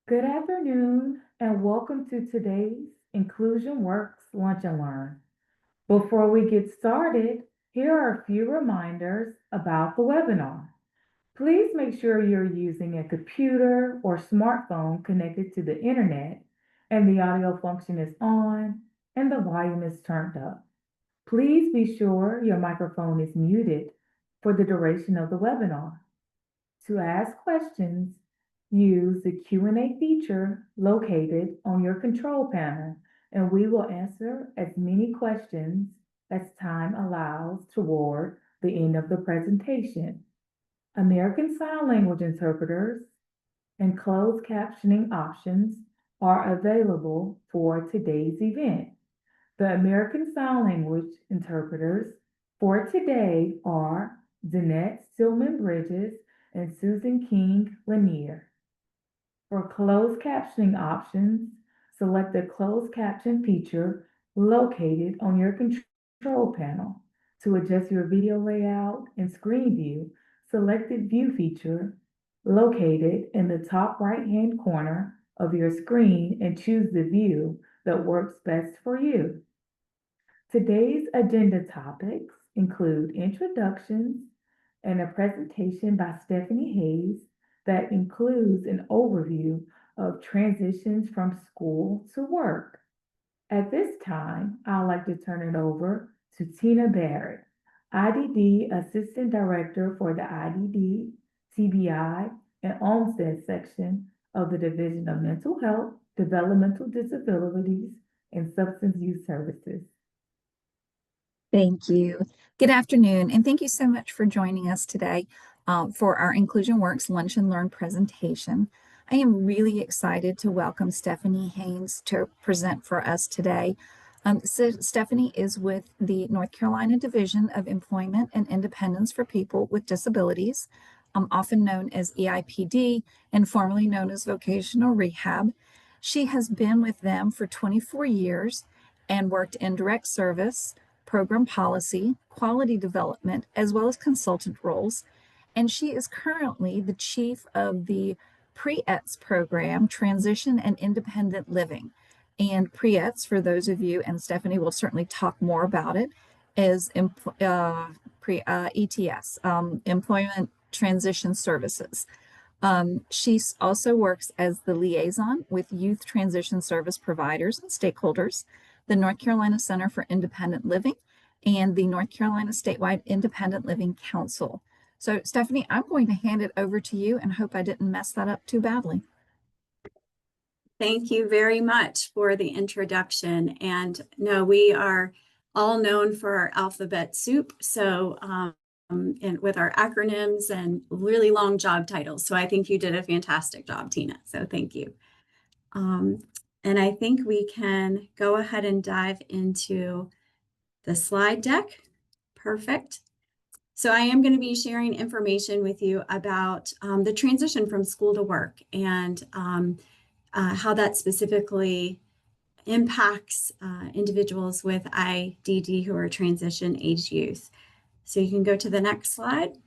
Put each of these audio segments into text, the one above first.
Good afternoon and welcome to today's Inclusion Works Lunch and Learn. Before we get started, here are a few reminders about the webinar. Please make sure you're using a computer or smartphone connected to the internet and the audio function is on and the volume is turned up. Please be sure your microphone is muted for the duration of the webinar. To ask questions, use the Q&A feature located on your control panel, and we will answer as many questions as time allows toward the end of the presentation. American Sign Language interpreters and closed captioning options are available for today's event. The American Sign Language interpreters for today are Danette Stillman Bridges and Susan King Lanier. For closed captioning options, select the closed caption feature located on your control panel. To adjust your video layout and screen view, select the view feature located in the top right-hand corner of your screen and choose the view that works best for you. Today's agenda topics include introductions and a presentation by Stephanie Hayes that includes an overview of transitions from school to work. At this time, I'd like to turn it over to Tina Barrett, IDD Assistant Director for the IDD, TBI, and Olmsted section of the Division of Mental Health, Developmental Disabilities, and Substance Use Services. Thank you. Good afternoon, and thank you so much for joining us today for our Inclusion Works Lunch and Learn presentation. I am really excited to welcome Stephanie Haynes to present for us today. Stephanie is with the North Carolina Division of Employment and Independence for People with Disabilities, often known as EIPD and formerly known as Vocational Rehab. She has been with them for 24 years and worked in direct service, program policy, quality development, as well as consultant roles. And she is currently the chief of the PREETS program, Transition and Independent Living. And PREETS, for those of you, and Stephanie will certainly talk more about it, is ETS, Employment Transition Services. She also works as the liaison with youth transition service providers and stakeholders, the North Carolina Center for Independent Living, and the North Carolina Statewide Independent Living Council. So Stephanie, I'm going to hand it over to you and hope I didn't mess that up too badly. Thank you very much for the introduction. And no, we are all known for our alphabet soup. So, and with our acronyms and really long job titles. So I think you did a fantastic job, Tina. So thank you. And I think we can go ahead and dive into the slide deck. Perfect. So I am going to be sharing information with you about the transition from school to work and how that specifically impacts individuals with IDD who are transition age youth. So you can go to the next slide.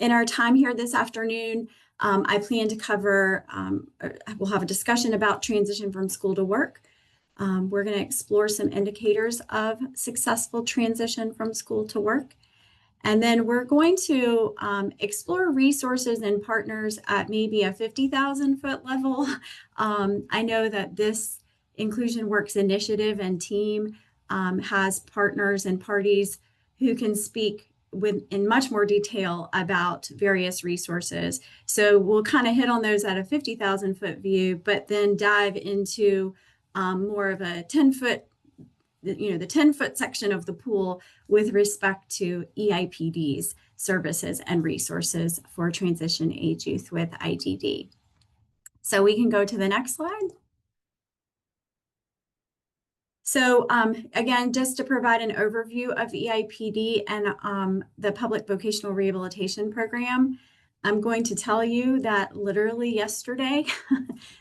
In our time here this afternoon, I plan to cover, we'll have a discussion about transition from school to work. We're going to explore some indicators of successful transition from school to work. And then we're going to explore resources and partners at maybe a 50,000 foot level. I know that this Inclusion Works initiative and team has partners and parties who can speak in much more detail about various resources. So we'll kind of hit on those at a 50,000 foot view, but then dive into more of a 10-foot, the 10-foot section of the pool with respect to EIPD's services and resources for transition age youth with IDD. So we can go to the next slide. So again, just to provide an overview of EIPD and the Public Vocational Rehabilitation Program, I'm going to tell you that literally yesterday,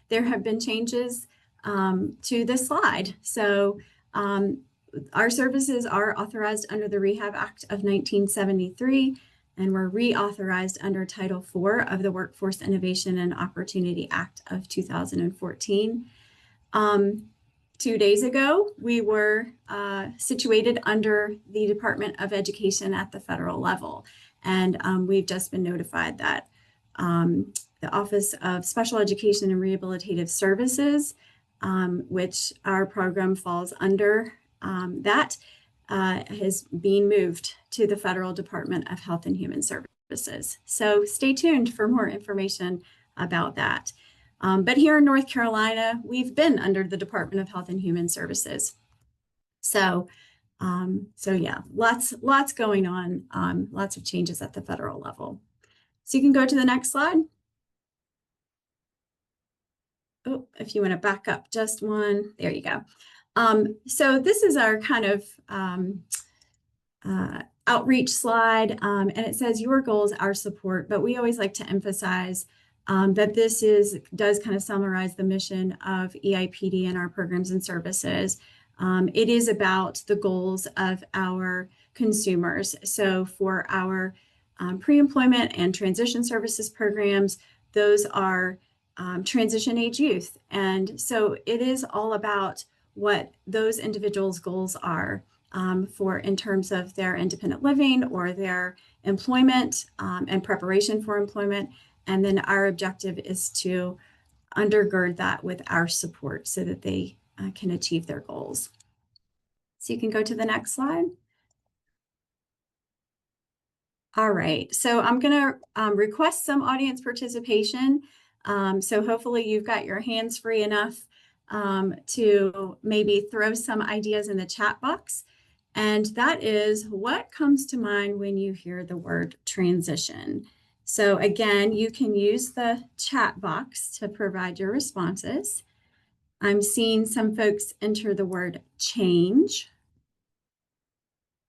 there have been changes to this slide. So our services are authorized under the Rehab Act of 1973, and were reauthorized under Title IV of the Workforce Innovation and Opportunity Act of 2014. 2 days ago, we were situated under the Department of Education at the federal level. And we've just been notified that the Office of Special Education and Rehabilitative Services, which our program falls under, that is being moved to the Federal Department of Health and Human Services. So stay tuned for more information about that. But here in North Carolina, we've been under the Department of Health and Human Services. So yeah, lots going on, lots of changes at the federal level. So you can go to the next slide. Oh, if you want to back up just one, there you go. So this is our kind of outreach slide, and it says your goals, our support, but we always like to emphasize that this does kind of summarize the mission of EIPD and our programs and services. It is about the goals of our consumers. So for our pre-employment and transition services programs, those are transition age youth. And so it is all about what those individuals' goals are for in terms of their independent living or their employment and preparation for employment. And then our objective is to undergird that with our support so that they can achieve their goals. So you can go to the next slide. All right, so I'm going to request some audience participation. So hopefully you've got your hands free enough to maybe throw some ideas in the chat box. And that is, what comes to mind when you hear the word transition? So again, you can use the chat box to provide your responses. I'm seeing some folks enter the word change,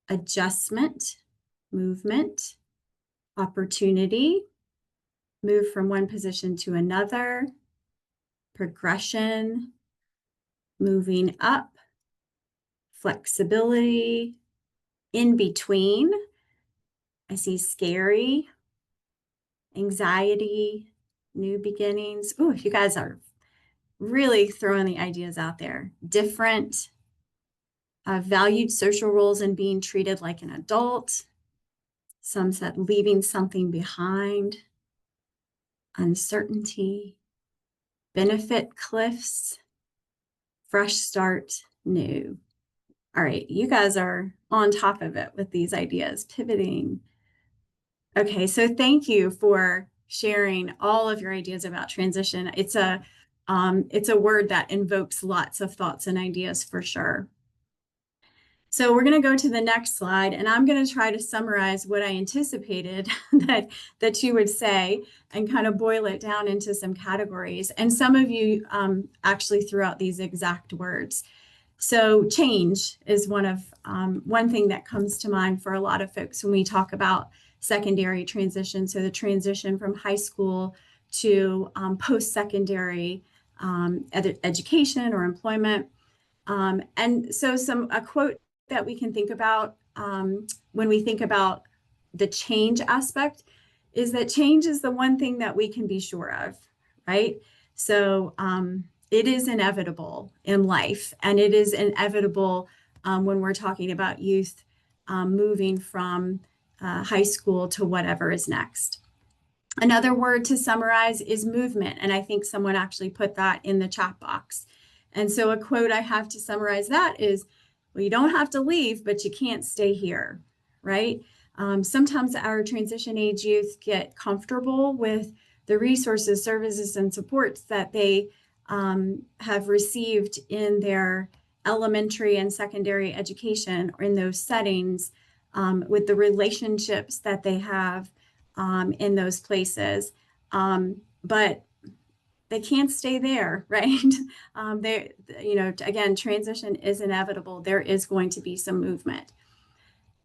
adjustment, movement, opportunity, move from one position to another, progression, moving up, flexibility, in between. I see scary, anxiety, new beginnings. Oh, you guys are really throwing the ideas out there. Different, valued social roles and being treated like an adult. Some said leaving something behind, uncertainty, benefit cliffs, fresh start, new. All right, you guys are on top of it with these ideas, pivoting. Okay, so thank you for sharing all of your ideas about transition. It's a word that invokes lots of thoughts and ideas for sure. So we're going to go to the next slide, and I'm going to try to summarize what I anticipated that you would say and kind of boil it down into some categories. And some of you actually threw out these exact words. So change is one thing that comes to mind for a lot of folks when we talk about secondary transition. So the transition from high school to post-secondary education or employment. And so a quote that we can think about when we think about the change aspect is that change is the one thing that we can be sure of, right? So it is inevitable in life, and it is inevitable when we're talking about youth moving from high school to whatever is next. Another word to summarize is movement, and I think someone actually put that in the chat box. And so a quote I have to summarize that is, well, you don't have to leave, but you can't stay here, right? Sometimes our transition age youth get comfortable with the resources, services, and supports that they have received in their elementary and secondary education or in those settings with the relationships that they have in those places. But they can't stay there, right? Again, transition is inevitable. There is going to be some movement.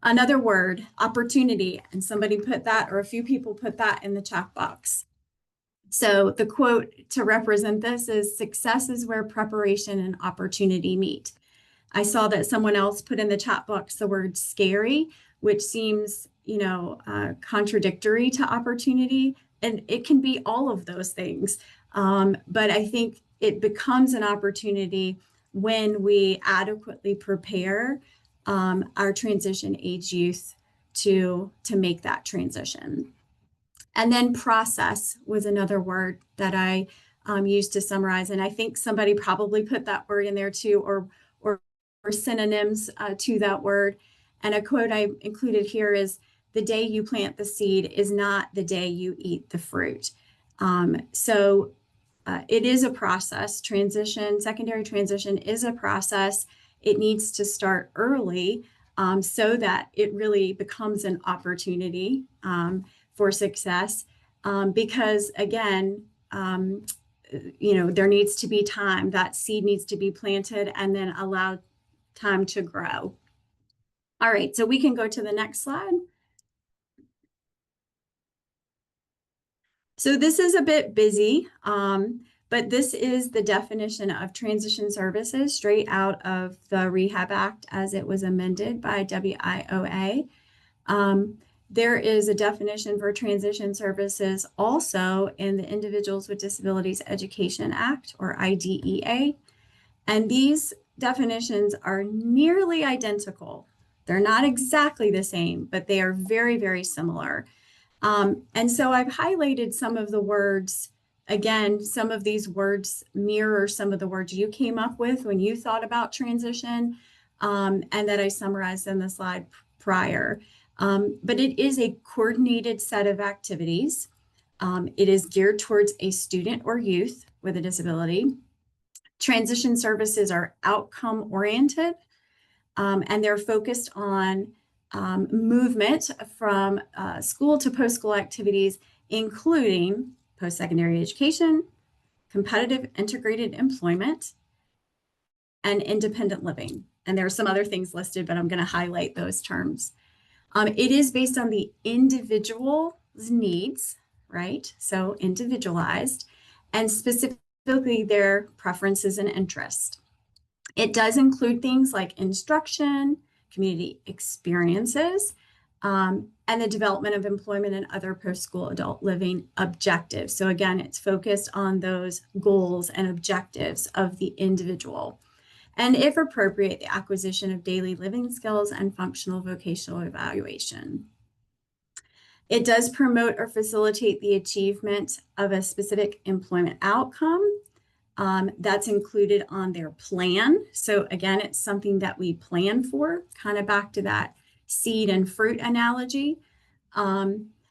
Another word, opportunity, and somebody put that, or a few people put that in the chat box. So the quote to represent this is, success is where preparation and opportunity meet. I saw that someone else put in the chat box the word scary, which seems, contradictory to opportunity, and it can be all of those things. But I think it becomes an opportunity when we adequately prepare our transition age youth to make that transition. And then process was another word that I used to summarize. And I think somebody probably put that word in there too, or synonyms to that word. And a quote I included here is, "The day you plant the seed is not the day you eat the fruit." So it is a process. Secondary transition is a process. It needs to start early so that it really becomes an opportunity for success. Because again, there needs to be time. That seed needs to be planted and then allowed time to grow. All right, so we can go to the next slide. So this is a bit busy, but this is the definition of transition services straight out of the Rehab Act as it was amended by WIOA. There is a definition for transition services also in the Individuals with Disabilities Education Act, or IDEA. And these definitions are nearly identical. They're not exactly the same, but they are very, very similar. And so I've highlighted some of the words. Again, some of these words mirror some of the words you came up with when you thought about transition, and that I summarized in the slide prior. But it is a coordinated set of activities. It is geared towards a student or youth with a disability. Transition services are outcome oriented, and they're focused on movement from school to post-school activities, including post-secondary education, competitive integrated employment, and independent living. And there are some other things listed, but I'm going to highlight those terms. It is based on the individual's needs, right? So individualized, and specifically their preferences and interests. It does include things like instruction, community experiences, and the development of employment and other post-school adult living objectives. So again, it's focused on those goals and objectives of the individual. And if appropriate, the acquisition of daily living skills and functional vocational evaluation. It does promote or facilitate the achievement of a specific employment outcome. That's included on their plan. So again, it's something that we plan for, kind of back to that seed and fruit analogy.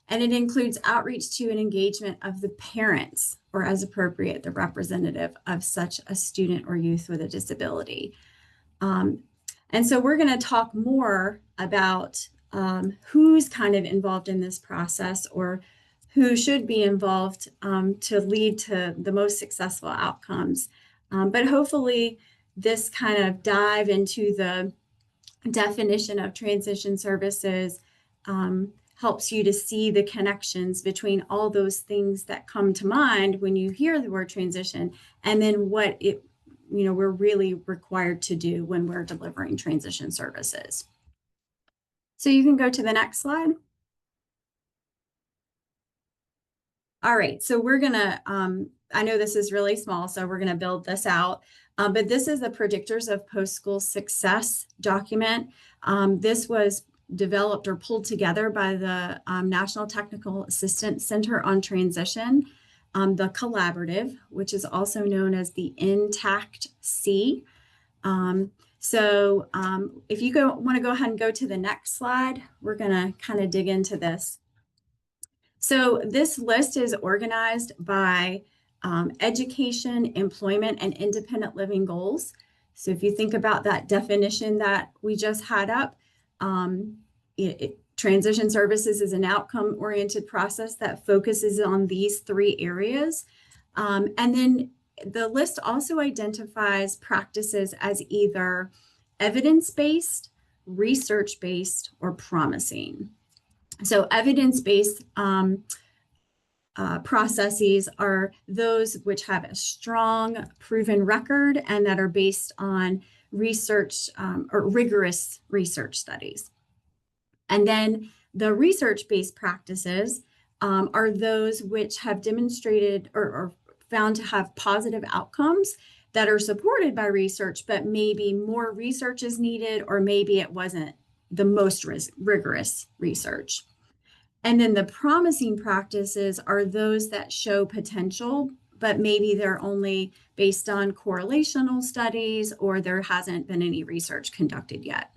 And it includes outreach to and engagement of the parents, or as appropriate, the representative of such a student or youth with a disability. And so we're going to talk more about who's kind of involved in this process, or who should be involved to lead to the most successful outcomes. But hopefully this kind of dive into the definition of transition services helps you to see the connections between all those things that come to mind when you hear the word transition, and then what we're really required to do when we're delivering transition services. So you can go to the next slide. All right, so we're gonna, I know this is really small, so we're gonna build this out, but this is the Predictors of Post-School Success document. This was developed or pulled together by the National Technical Assistance Center on Transition, the Collaborative, which is also known as the INTACT-C. So if you want to go ahead and go to the next slide, we're gonna kind of dig into this. So this list is organized by education, employment, and independent living goals. So if you think about that definition that we just had up, transition services is an outcome-oriented process that focuses on these three areas. And then the list also identifies practices as either evidence-based, research-based, or promising. So evidence-based processes are those which have a strong proven record and that are based on research or rigorous research studies. And then The research-based practices are those which have demonstrated or found to have positive outcomes that are supported by research, but maybe more research is needed, or maybe it wasn't the most rigorous research. And then the promising practices are those that show potential, but maybe they're only based on correlational studies, or there hasn't been any research conducted yet.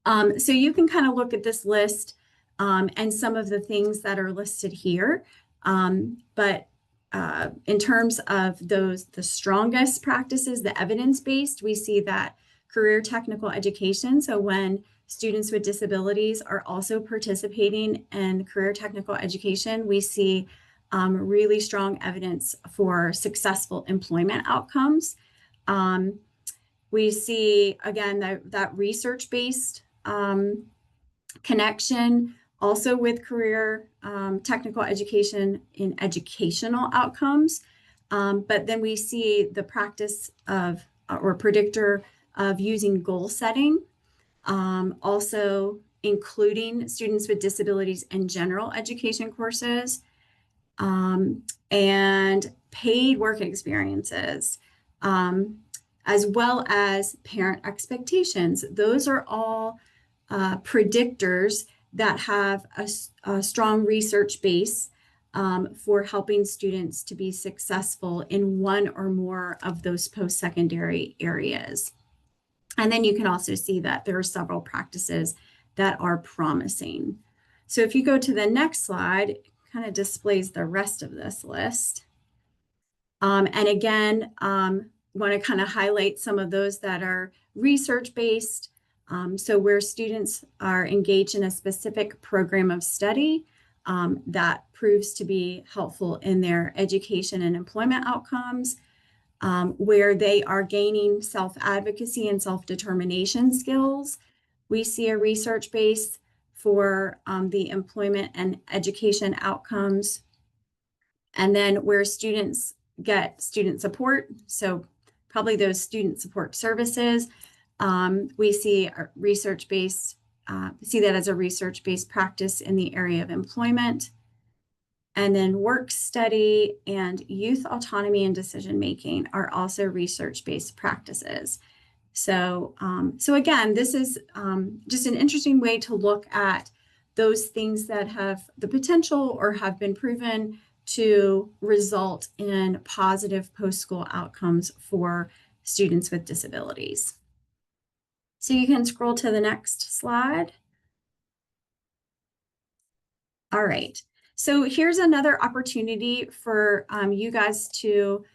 So you can kind of look at this list and some of the things that are listed here. But in terms of the strongest practices, the evidence-based, we see that career technical education. So when students with disabilities are also participating in career technical education, we see really strong evidence for successful employment outcomes. We see, again, that research-based connection also with career technical education in educational outcomes. But then we see the practice of or predictor of using goal setting, also including students with disabilities in general education courses, and paid work experiences, as well as parent expectations. Those are all predictors that have a strong research base for helping students to be successful in one or more of those post-secondary areas. And then you can also see that there are several practices that are promising. So if you go to the next slide, it kind of displays the rest of this list. And again, want to kind of highlight some of those that are research-based. So where students are engaged in a specific program of study that proves to be helpful in their education and employment outcomes, where they are gaining self-advocacy and self-determination skills. We see a research base for the employment and education outcomes. And then where students get student support, so probably those student support services, we see a research-based, see that as a research-based practice in the area of employment. And then work study and youth autonomy and decision-making are also research-based practices. So, so again, this is just an interesting way to look at those things that have the potential or have been proven to result in positive post-school outcomes for students with disabilities. So you can scroll to the next slide. All right. So here's another opportunity for you guys to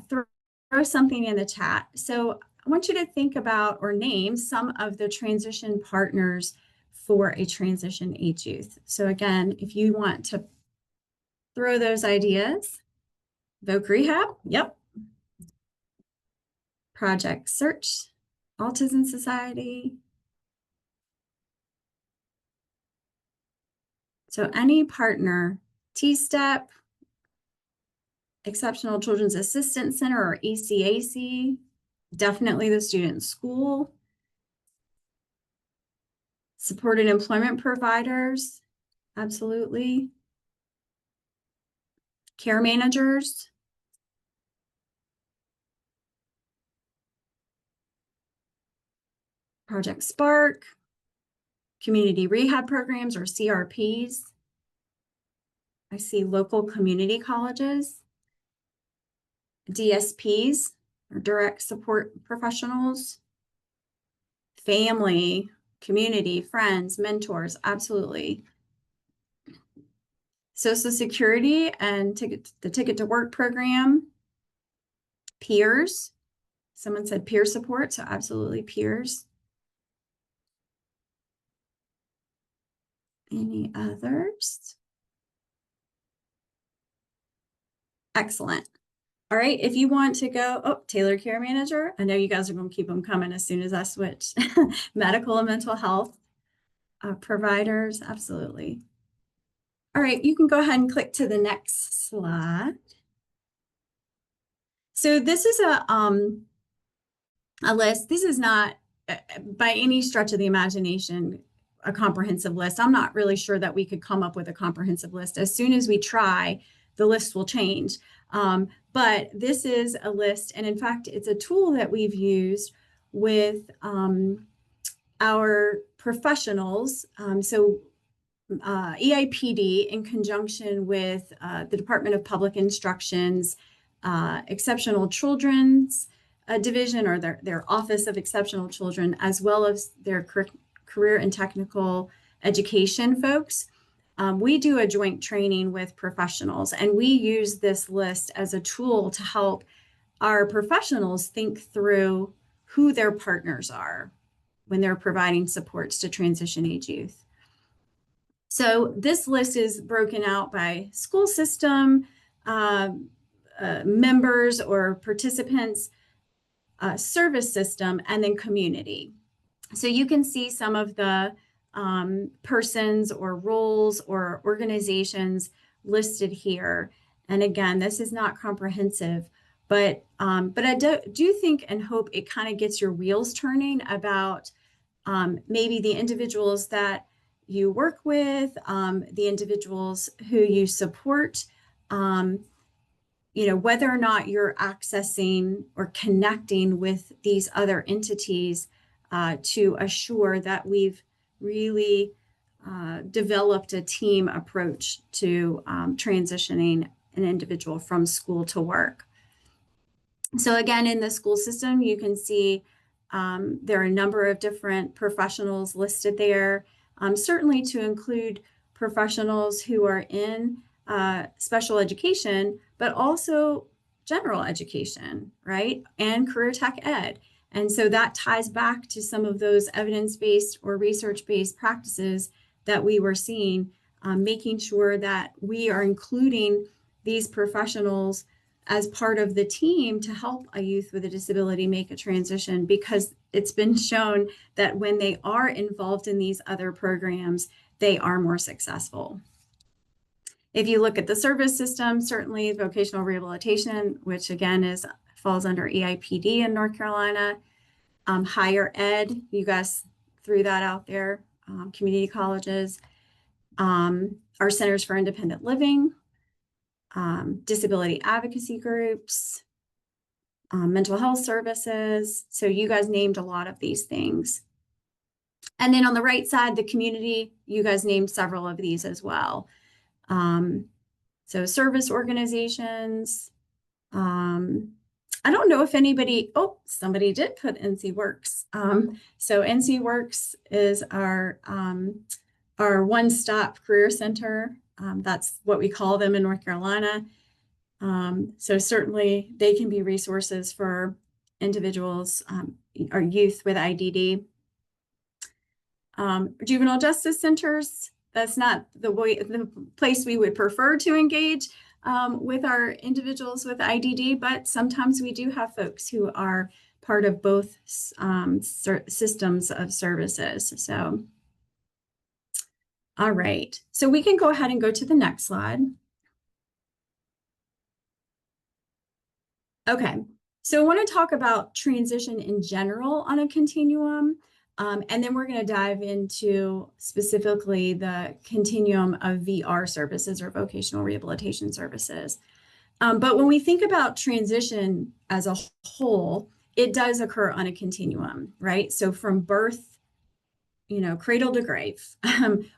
throw something in the chat. So I want you to think about or name some of the transition partners for a transition age youth. So again, if you want to throw those ideas, Voc Rehab, yep. Project Search, Autism Society. So any partner, T-STEP, Exceptional Children's Assistance Center or ECAC, definitely the student school, supported employment providers, absolutely, care managers, Project Spark, community rehab programs or CRPs. I see local community colleges, DSPs or direct support professionals, family, community, friends, mentors, absolutely. Social Security and the Ticket to Work program, peers. Someone said peer support, so absolutely peers. Any others? Excellent. All right, if you want to go, oh, Tailored Care Manager. I know you guys are going to keep them coming as soon as I switch. Medical and mental health providers, absolutely. All right, you can go ahead and click to the next slide. So this is a list. This is not by any stretch of the imagination a comprehensive list. I'm not really sure that we could come up with a comprehensive list. As soon as we try, the list will change. But this is a list, and in fact, it's a tool that we've used with our professionals. EIPD, in conjunction with the Department of Public Instruction's Exceptional Children's Division, or their Office of Exceptional Children, as well as their career and technical education folks. We do a joint training with professionals, and we use this list as a tool to help our professionals think through who their partners are when they're providing supports to transition age youth. So this list is broken out by school system, members or participants, service system, and then community. So you can see some of the persons or roles or organizations listed here. And again, this is not comprehensive, but I do think and hope it kind of gets your wheels turning about maybe the individuals that you work with, the individuals who you support, whether or not you're accessing or connecting with these other entities to assure that we've really developed a team approach to transitioning an individual from school to work. So again, in the school system, you can see there are a number of different professionals listed there, certainly to include professionals who are in special education, but also general education, right? And career tech ed. And so that ties back to some of those evidence-based or research-based practices that we were seeing, making sure that we are including these professionals as part of the team to help a youth with a disability make a transition, because it's been shown that when they are involved in these other programs, they are more successful. If you look at the service system, certainly vocational rehabilitation, which again falls under EIPD in North Carolina, higher ed, you guys threw that out there, community colleges, our centers for independent living, disability advocacy groups, mental health services. So you guys named a lot of these things. And then on the right side, the community, you guys named several of these as well. So service organizations. I don't know if anybody, somebody did put NC Works. So NC Works is our one-stop career center. That's what we call them in North Carolina. So certainly they can be resources for individuals or youth with IDD. Juvenile justice centers, that's not the place we would prefer to engage with our individuals with IDD, but sometimes we do have folks who are part of both systems of services. So, all right, so we can go ahead and go to the next slide. Okay, so I want to talk about transition in general on a continuum. And then we're going to dive into specifically the continuum of VR services or vocational rehabilitation services. But when we think about transition as a whole, it does occur on a continuum, right? So from birth, cradle to grave,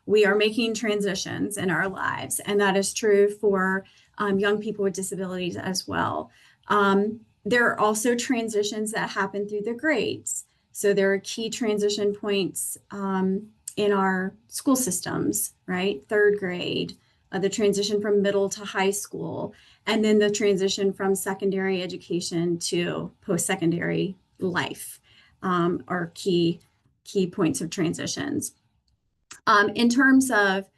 we are making transitions in our lives. And that is true for young people with disabilities as well. There are also transitions that happen through the grades. So there are key transition points in our school systems, right? Third grade, the transition from middle to high school, and then the transition from secondary education to post-secondary life are key points of transitions. In terms of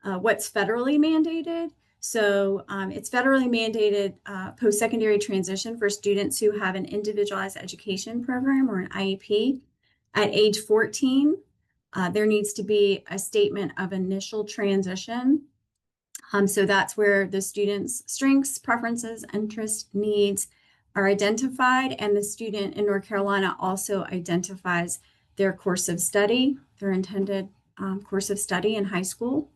what's federally mandated, so it's federally mandated post-secondary transition for students who have an individualized education program or an IEP. At age 14, there needs to be a statement of initial transition. So that's where the student's strengths, preferences, interests, needs are identified, and the student in North Carolina also identifies their course of study, their intended course of study in high school.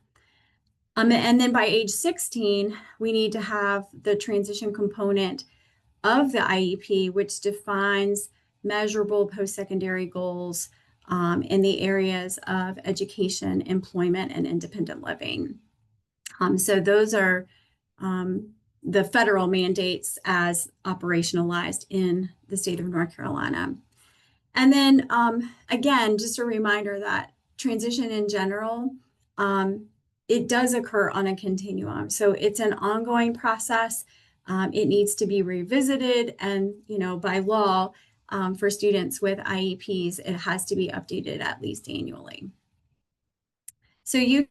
And then by age 16, we need to have the transition component of the IEP, which defines measurable post-secondary goals in the areas of education, employment, and independent living. So those are the federal mandates as operationalized in the state of North Carolina. And then again, just a reminder that transition in general, it does occur on a continuum. So it's an ongoing process. It needs to be revisited, and by law, for students with IEPs, it has to be updated at least annually. So you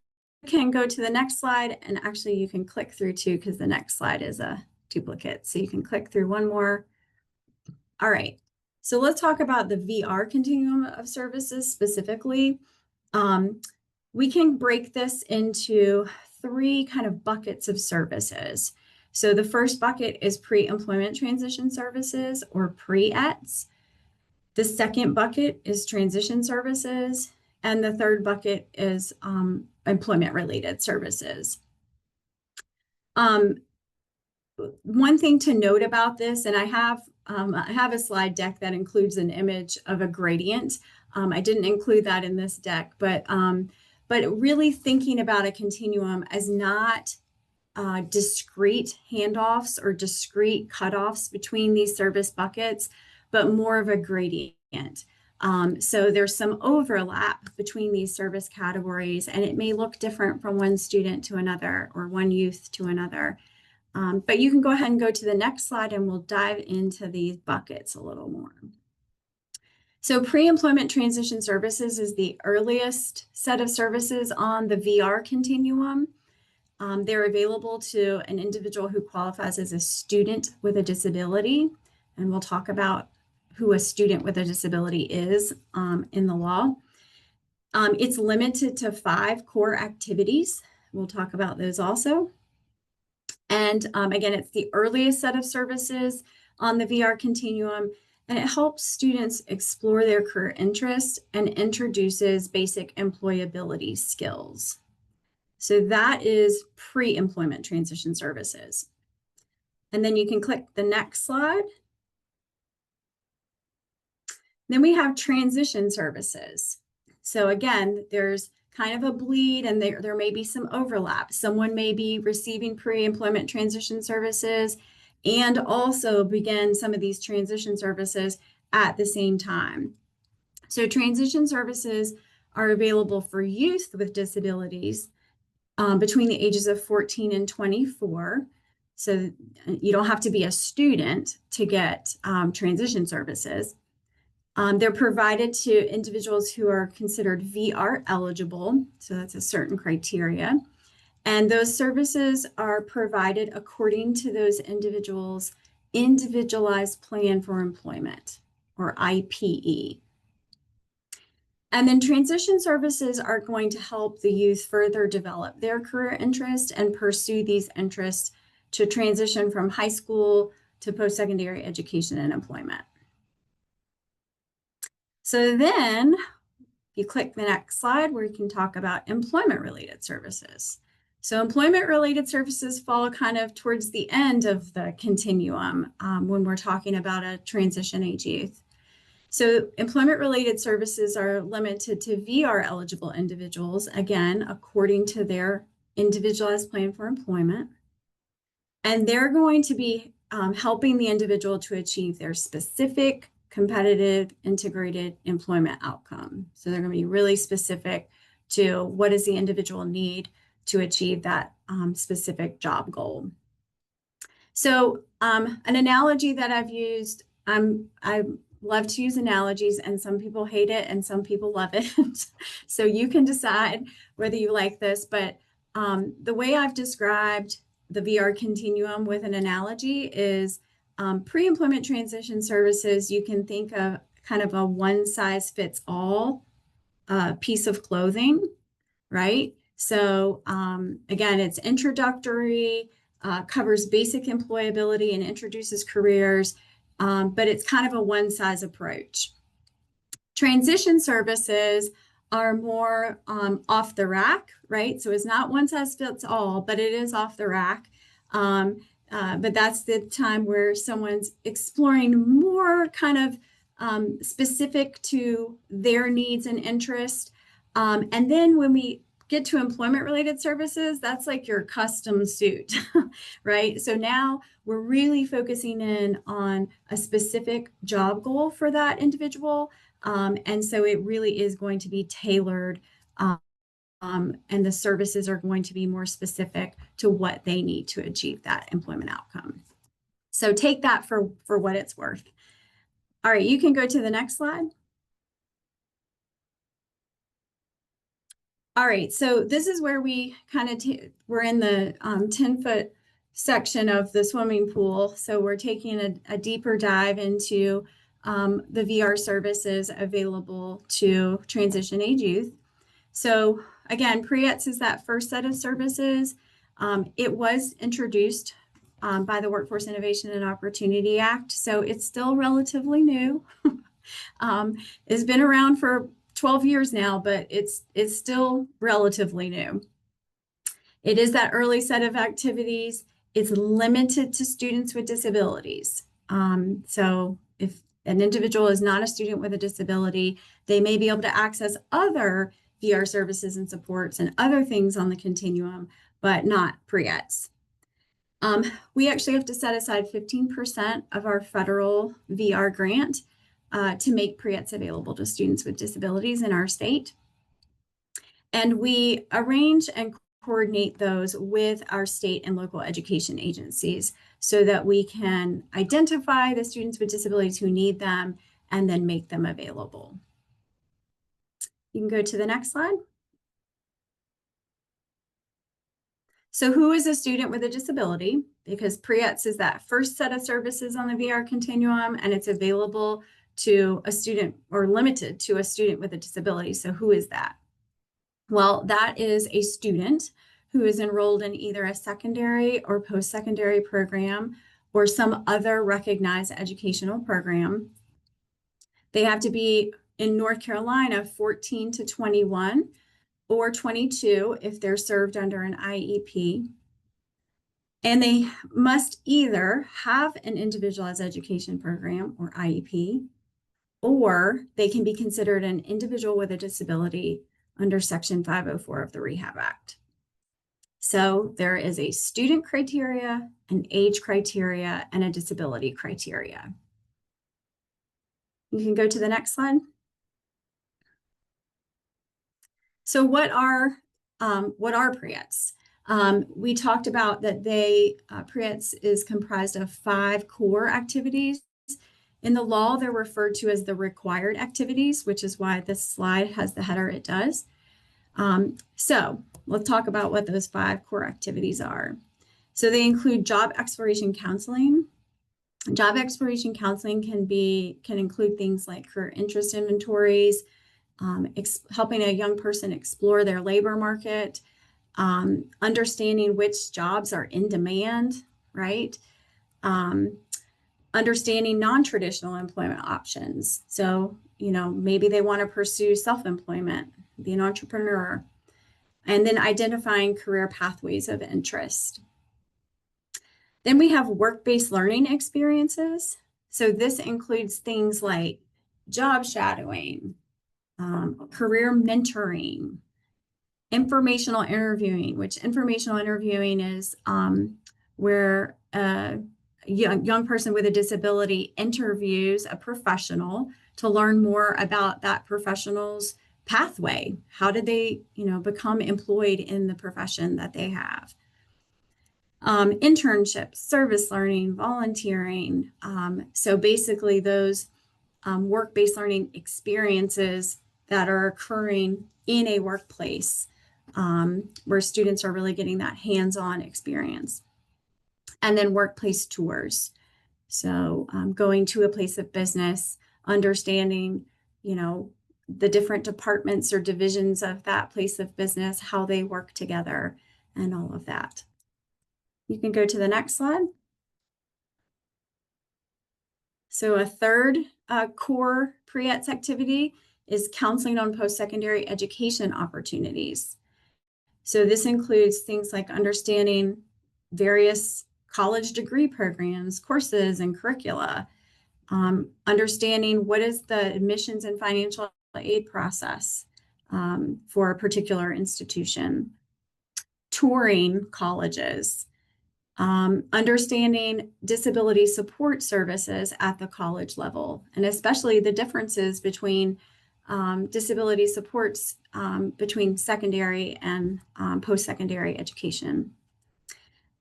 can go to the next slide, and actually you can click through too, because the next slide is a duplicate. So you can click through one more. All right, so let's talk about the VR continuum of services specifically. We can break this into 3 kind of buckets of services. So the first bucket is pre-employment transition services, or pre-ETS. The second bucket is transition services. And the third bucket is employment-related services. One thing to note about this, and I have a slide deck that includes an image of a gradient. I didn't include that in this deck, but really thinking about a continuum as not discrete handoffs or discrete cutoffs between these service buckets, but more of a gradient. So there's some overlap between these service categories, and it may look different from one student to another or one youth to another. But you can go ahead and go to the next slide, and we'll dive into these buckets a little more. So pre-employment transition services is the earliest set of services on the VR continuum. They're available to an individual who qualifies as a student with a disability, and we'll talk about who a student with a disability is in the law. It's limited to 5 core activities. We'll talk about those also. And again, it's the earliest set of services on the VR continuum, and it helps students explore their career interests and introduces basic employability skills. So that is pre-employment transition services. And then you can click the next slide. Then we have transition services. So again, there's kind of a bleed, and there may be some overlap. Someone may be receiving pre-employment transition services and also begin some of these transition services at the same time. So transition services are available for youth with disabilities between the ages of 14 and 24. So you don't have to be a student to get transition services. They're provided to individuals who are considered VR eligible. So that's a certain criteria. And those services are provided according to those individuals' individualized plan for employment, or IPE. And then transition services are going to help the youth further develop their career interests and pursue these interests to transition from high school to post-secondary education and employment. So then you click the next slide where you can talk about employment-related services. So employment-related services fall kind of towards the end of the continuum when we're talking about a transition age youth. So employment-related services are limited to VR-eligible individuals, again, according to their individualized plan for employment. And they're going to be helping the individual to achieve their specific, competitive, integrated employment outcome. So they're going to be really specific to what does the individual need to achieve that specific job goal. So an analogy that I've used, I love to use analogies, and some people hate it and some people love it. So you can decide whether you like this, but the way I've described the VR continuum with an analogy is pre-employment transition services. You can think of kind of a one-size-fits-all piece of clothing, right? So again, it's introductory, covers basic employability and introduces careers, but it's kind of a one-size approach. Transition services are more off the rack, right? So it's not one size fits all, but it is off the rack. But that's the time where someone's exploring more kind of specific to their needs and interest. And then when we get to employment related services, that's like your custom suit, right? So now we're really focusing in on a specific job goal for that individual. And so it really is going to be tailored, and the services are going to be more specific to what they need to achieve that employment outcome. So take that for what it's worth. All right, you can go to the next slide. All right, so this is where we kind of we're in the 10-foot section of the swimming pool. So we're taking a deeper dive into the VR services available to transition age youth. So again, PREETS is that first set of services. It was introduced by the Workforce Innovation and Opportunity Act, so it's still relatively new. It's been around for 12 years now, but it's still relatively new. It is that early set of activities. It's limited to students with disabilities. So if an individual is not a student with a disability, they may be able to access other VR services and supports and other things on the continuum, but not PREETS. We actually have to set aside 15% of our federal VR grant to make PREETS available to students with disabilities in our state. And we arrange and coordinate those with our state and local education agencies so that we can identify the students with disabilities who need them and then make them available. You can go to the next slide. So who is a student with a disability? Because PREETS is that first set of services on the VR continuum, and it's available to a student or limited to a student with a disability. So who is that? Well, that is a student who is enrolled in either a secondary or post-secondary program or some other recognized educational program. They have to be in North Carolina 14 to 21 or 22 if they're served under an IEP. And they must either have an individualized education program or IEP, or they can be considered an individual with a disability under Section 504 of the Rehab Act. So there is a student criteria, an age criteria, and a disability criteria. You can go to the next slide. So what are PREETS? We talked about that PREETS is comprised of 5 core activities. In the law, they're referred to as the required activities, which is why this slide has the header it does. So let's talk about what those 5 core activities are. So they include job exploration counseling. Job exploration counseling can include things like career interest inventories, helping a young person explore their labor market, understanding which jobs are in demand, right? Understanding non-traditional employment options. So, maybe they want to pursue self-employment, be an entrepreneur, and then identifying career pathways of interest. Then we have work-based learning experiences. So this includes things like job shadowing, career mentoring, informational interviewing, which informational interviewing is where a young person with a disability interviews a professional to learn more about that professional's pathway. How did they, become employed in the profession that they have? Internships, service learning, volunteering. So basically those work-based learning experiences that are occurring in a workplace where students are really getting that hands-on experience. And then workplace tours. So going to a place of business, understanding, the different departments or divisions of that place of business, how they work together, and all of that. You can go to the next slide. So a third core PREETS activity is counseling on post-secondary education opportunities. So this includes things like understanding various college degree programs, courses, and curricula, understanding what is the admissions and financial aid process for a particular institution, touring colleges, understanding disability support services at the college level, and especially the differences between disability supports between secondary and post-secondary education.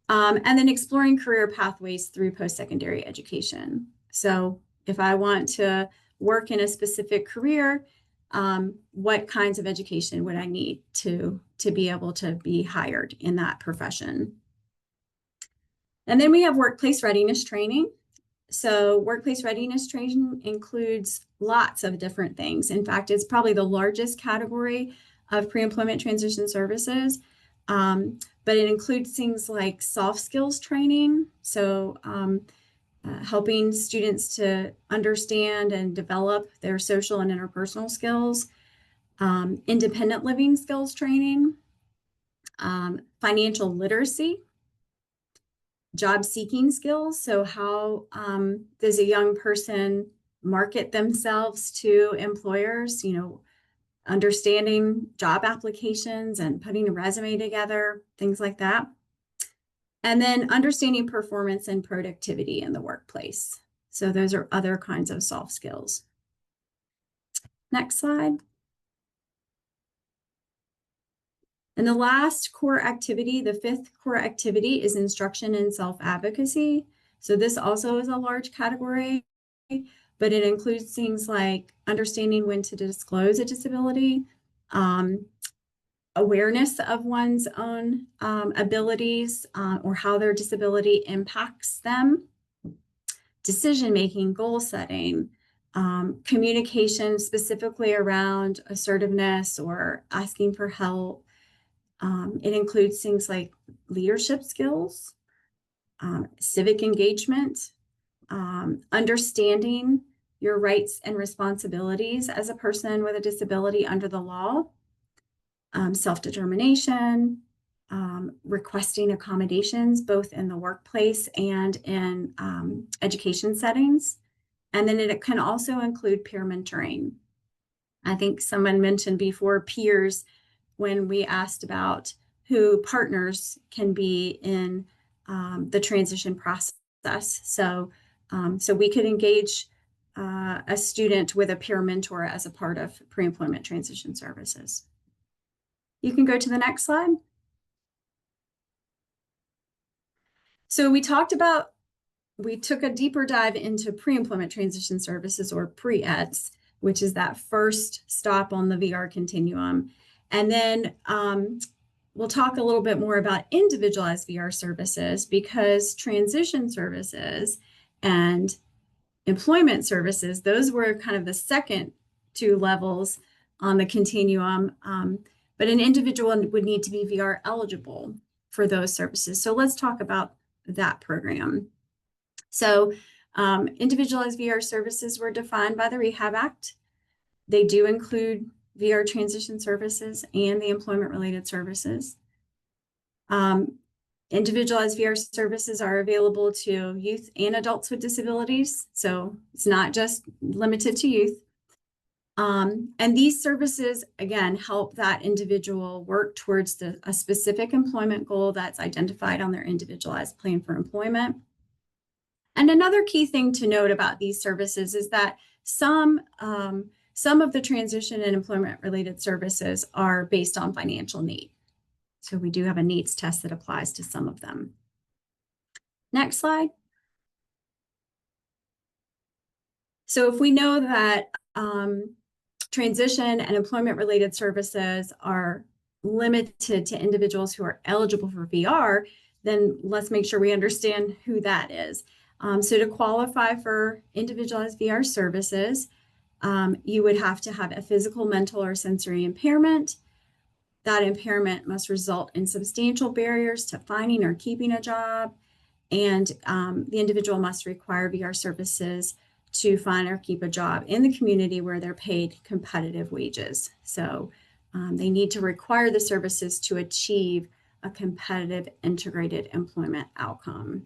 And then exploring career pathways through post-secondary education. So if I want to work in a specific career, what kinds of education would I need to be able to be hired in that profession? And then we have workplace readiness training. So workplace readiness training includes lots of different things. In fact, it's probably the largest category of pre-employment transition services. But it includes things like soft skills training. So helping students to understand and develop their social and interpersonal skills, independent living skills training, financial literacy, job seeking skills. So how does a young person market themselves to employers, understanding job applications and putting a resume together, things like that. And then understanding performance and productivity in the workplace. So those are other kinds of soft skills. Next slide. And the last core activity, the fifth core activity, is instruction in self-advocacy. So this also is a large category, but it includes things like understanding when to disclose a disability, awareness of one's own abilities or how their disability impacts them, decision-making, goal setting, communication specifically around assertiveness or asking for help. It includes things like leadership skills, civic engagement, understanding your rights and responsibilities as a person with a disability under the law, self-determination, requesting accommodations both in the workplace and in education settings. And then it can also include peer mentoring. I think someone mentioned before peers when we asked about who partners can be in the transition process. So we could engage a student with a peer mentor as a part of pre-employment transition services. You can go to the next slide. So we took a deeper dive into pre-employment transition services, or pre-ETS, which is that first stop on the VR continuum. And then we'll talk a little bit more about individualized VR services, because transition services and employment services, those were kind of the second two levels on the continuum. But an individual would need to be VR eligible for those services. So let's talk about that program. So individualized VR services were defined by the Rehab Act. They do include VR transition services and the employment-related services. Individualized VR services are available to youth and adults with disabilities. So it's not just limited to youth. And these services, again, help that individual work towards a specific employment goal that's identified on their individualized plan for employment. And another key thing to note about these services is that some of the transition and employment-related services are based on financial need. So we do have a needs test that applies to some of them. Next slide. So if we know that transition and employment-related services are limited to individuals who are eligible for VR, then let's make sure we understand who that is. So to qualify for individualized VR services, you would have to have a physical, mental, or sensory impairment. That impairment must result in substantial barriers to finding or keeping a job, and the individual must require VR services to find or keep a job in the community where they're paid competitive wages. So they need to require the services to achieve a competitive integrated employment outcome.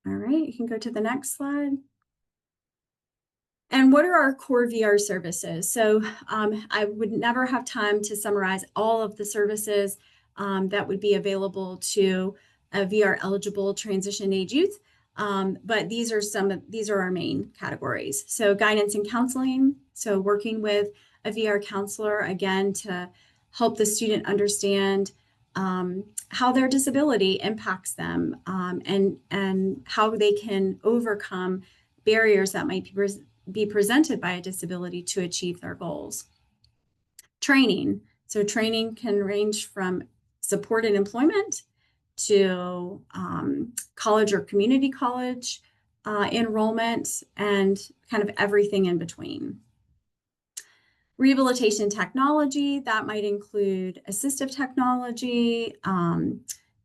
All right, you can go to the next slide. And what are our core VR services? So I would never have time to summarize all of the services that would be available to a VR eligible transition age youth. But these are our main categories. So guidance and counseling. So working with a VR counselor, again, to help the student understand how their disability impacts them and how they can overcome barriers that might be presented by a disability to achieve their goals. Training. So training can range from supported employment to college or community college enrollment and kind of everything in between. Rehabilitation technology, that might include assistive technology,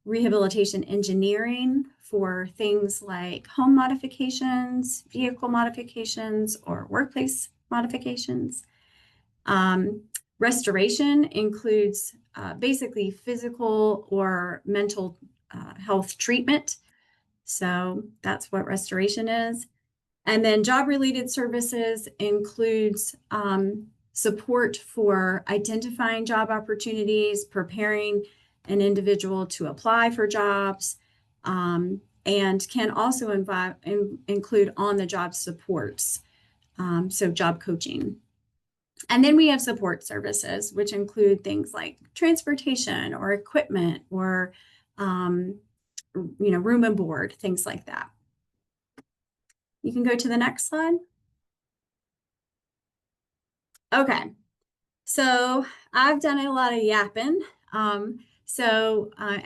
rehabilitation engineering for things like home modifications, vehicle modifications, or workplace modifications. Restoration includes basically physical or mental health treatment. So that's what restoration is. And then job-related services includes support for identifying job opportunities, preparing an individual to apply for jobs, and can also include on-the-job supports, so job coaching. And then we have support services, which include things like transportation or equipment or room and board, things like that. You can go to the next slide. Okay, so I've done a lot of yapping. And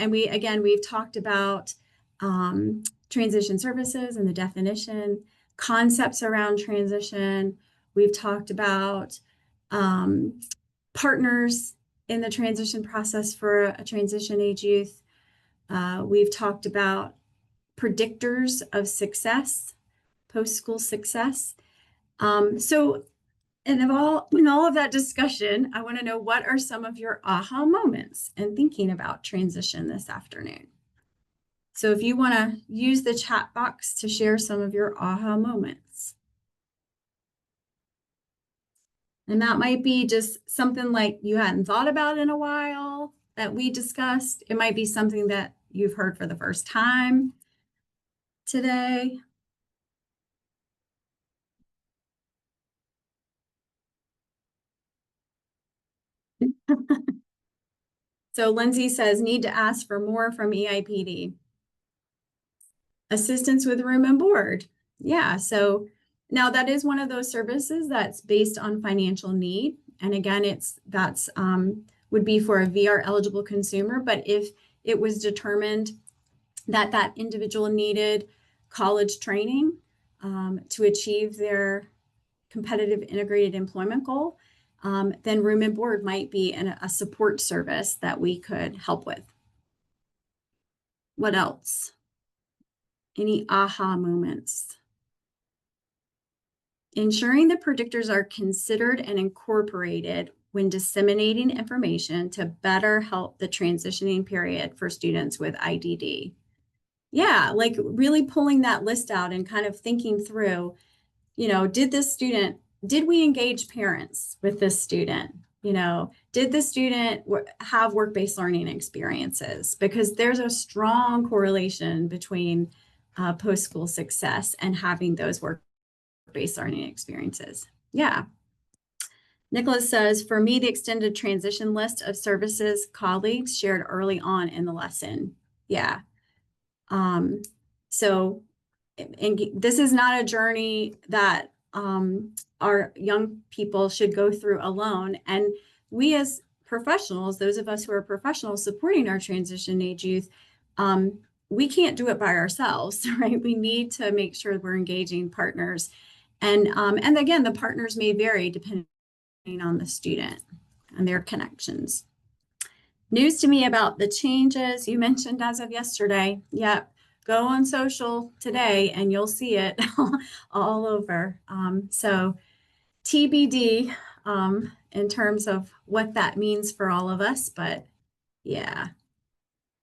we've talked about transition services and the definition, concepts around transition. We've talked about partners in the transition process for a transition age youth. We've talked about predictors of success, post-school success. In all of that discussion, I want to know, what are some of your aha moments in thinking about transition this afternoon? So if you want to use the chat box to share some of your aha moments. And that might be just something like you hadn't thought about in a while that we discussed. It might be something that you've heard for the first time today. So Lindsay says, need to ask for more from EIPD. Assistance with room and board. Yeah, so now that is one of those services that's based on financial need. And again, that's would be for a VR eligible consumer. But if it was determined that that individual needed college training to achieve their competitive integrated employment goal, then room and board might be a support service that we could help with. What else? Any aha moments? Ensuring the predictors are considered and incorporated when disseminating information to better help the transitioning period for students with IDD. Yeah, like really pulling that list out and kind of thinking through, did we engage parents with this student? Did the student have work-based learning experiences? Because there's a strong correlation between post-school success and having those work-based learning experiences. Yeah. Nicholas says, for me, the extended transition list of services colleagues shared early on in the lesson. Yeah. So this is not a journey that our young people should go through alone. And we as professionals, those of us who are professionals supporting our transition age youth, we can't do it by ourselves, right? We need to make sure we're engaging partners. And again, the partners may vary depending on the student and their connections. News to me about the changes you mentioned as of yesterday. Yep. go on social today and you'll see it all over. So TBD in terms of what that means for all of us, but yeah.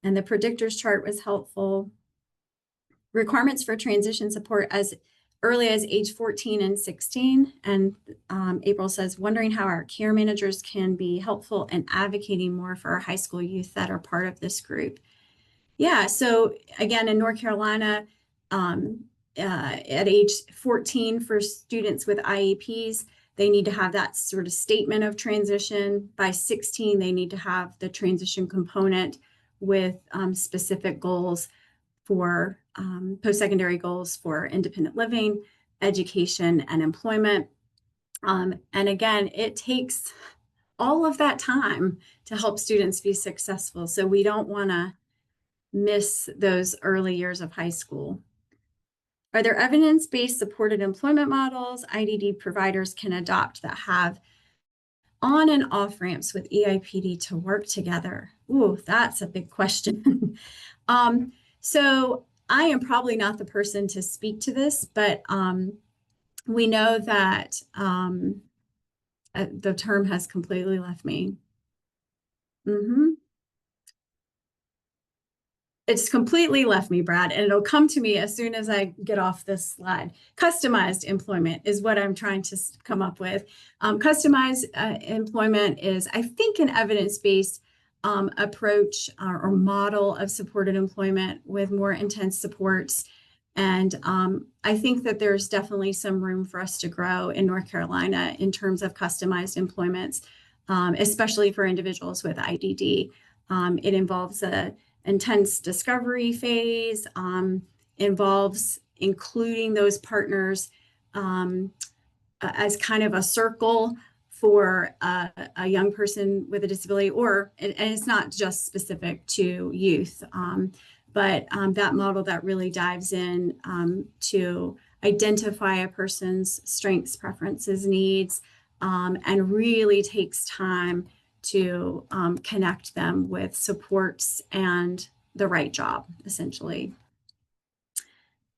And the predictors chart was helpful. Requirements for transition support as early as age 14 and 16. And April says, wondering how our care managers can be helpful in advocating more for our high school youth that are part of this group. Yeah, so again, in North Carolina, at age 14 for students with IEPs, they need to have that sort of statement of transition. By 16, they need to have the transition component with specific goals for post-secondary goals for independent living, education, and employment. And again, it takes all of that time to help students be successful. So we don't want to miss those early years of high school. Are there evidence-based supported employment models IDD providers can adopt that have on and off ramps with EIPD to work together? Ooh, that's a big question. So I am probably not the person to speak to this, but we know that the term has completely left me. It's completely left me, Brad, and it'll come to me as soon as I get off this slide. Customized employment is what I'm trying to come up with. Customized employment is, I think, an evidence-based approach or model of supported employment with more intense supports. And I think that there's definitely some room for us to grow in North Carolina in terms of customized employments, especially for individuals with IDD. It involves a intense discovery phase, involves including those partners as kind of a circle for a young person with a disability, and it's not just specific to youth, but that model that really dives in to identify a person's strengths, preferences, needs, and really takes time to connect them with supports and the right job, essentially.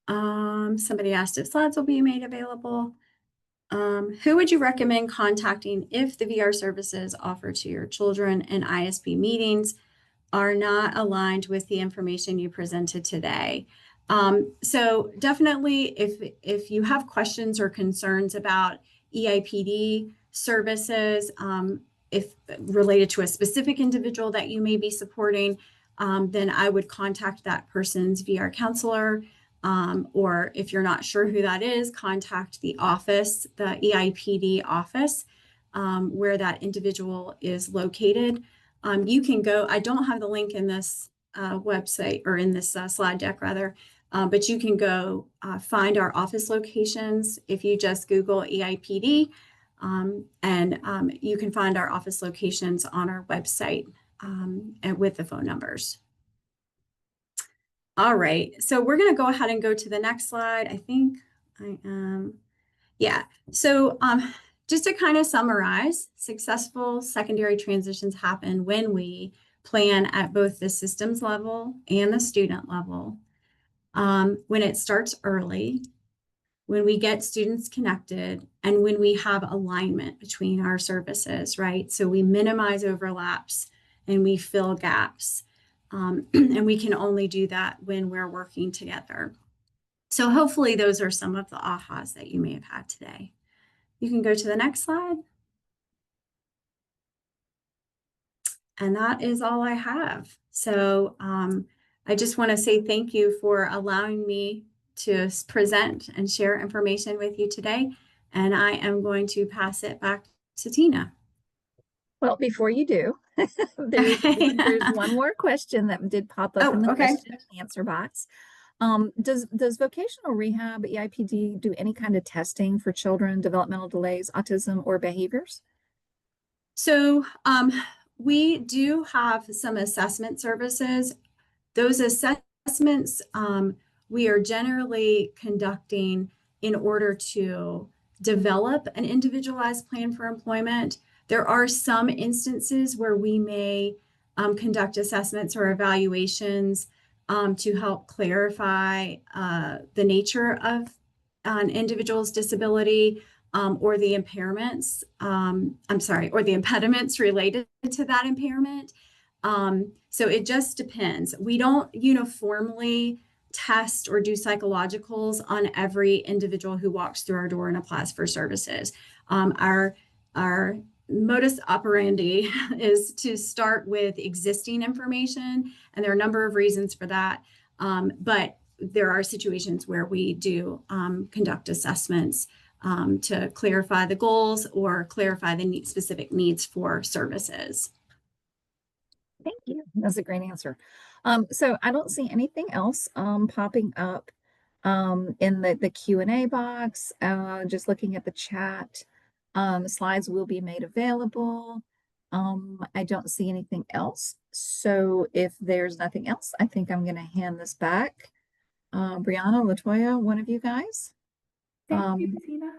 Somebody asked if slides will be made available. Who would you recommend contacting if the VR services offered to your children in ISP meetings are not aligned with the information you presented today? So definitely if you have questions or concerns about EIPD services, if related to a specific individual that you may be supporting, then I would contact that person's VR counselor. Or if you're not sure who that is, contact the office, the EIPD office, where that individual is located. You can go, I don't have the link in this website or in this slide deck rather, but you can go find our office locations if you just Google EIPD. And you can find our office locations on our website and with the phone numbers. All right, so we're going to go ahead and go to the next slide. I think I am. Yeah, so just to kind of summarize, successful secondary transitions happen when we plan at both the systems level and the student level, when it starts early, when we get students connected, and when we have alignment between our services, right? So we minimize overlaps and we fill gaps. And we can only do that when we're working together. So hopefully those are some of the ahas that you may have had today. You can go to the next slide. And that is all I have. So I just want to say thank you for allowing me to present and share information with you today. And I am going to pass it back to Tina. Well, before you do, there's one more question that did pop up in the question and answer box. Does vocational rehab EIPD do any kind of testing for children, developmental delays, autism, or behaviors? So we do have some assessment services. Those assessments we are generally conducting in order to develop an individualized plan for employment. There are some instances where we may conduct assessments or evaluations to help clarify the nature of an individual's disability or the impairments, or the impediments related to that impairment. So it just depends. We don't uniformly test or do psychologicals on every individual who walks through our door and applies for services. Our modus operandi is to start with existing information, and there are a number of reasons for that. But there are situations where we do conduct assessments to clarify the goals or clarify the specific needs for services. Thank you. That's a great answer. So I don't see anything else popping up in the Q&A box. Just looking at the chat, slides will be made available. I don't see anything else. So if there's nothing else, I think I'm going to hand this back. Brianna, Latoya, one of you guys. Thank you, Tina.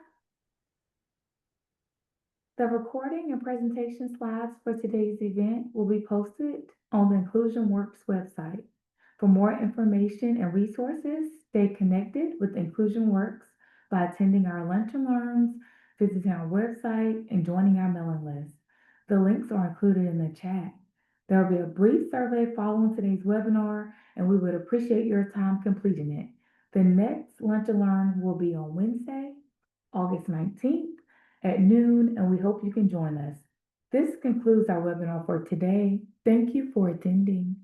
The recording and presentation slides for today's event will be posted on the Inclusion Works website. For more information and resources, stay connected with Inclusion Works by attending our Lunch and Learns, visiting our website, and joining our mailing list. The links are included in the chat. There will be a brief survey following today's webinar, and we would appreciate your time completing it. The next Lunch and Learn will be on Wednesday, August 19th at noon, and we hope you can join us. This concludes our webinar for today. Thank you for attending.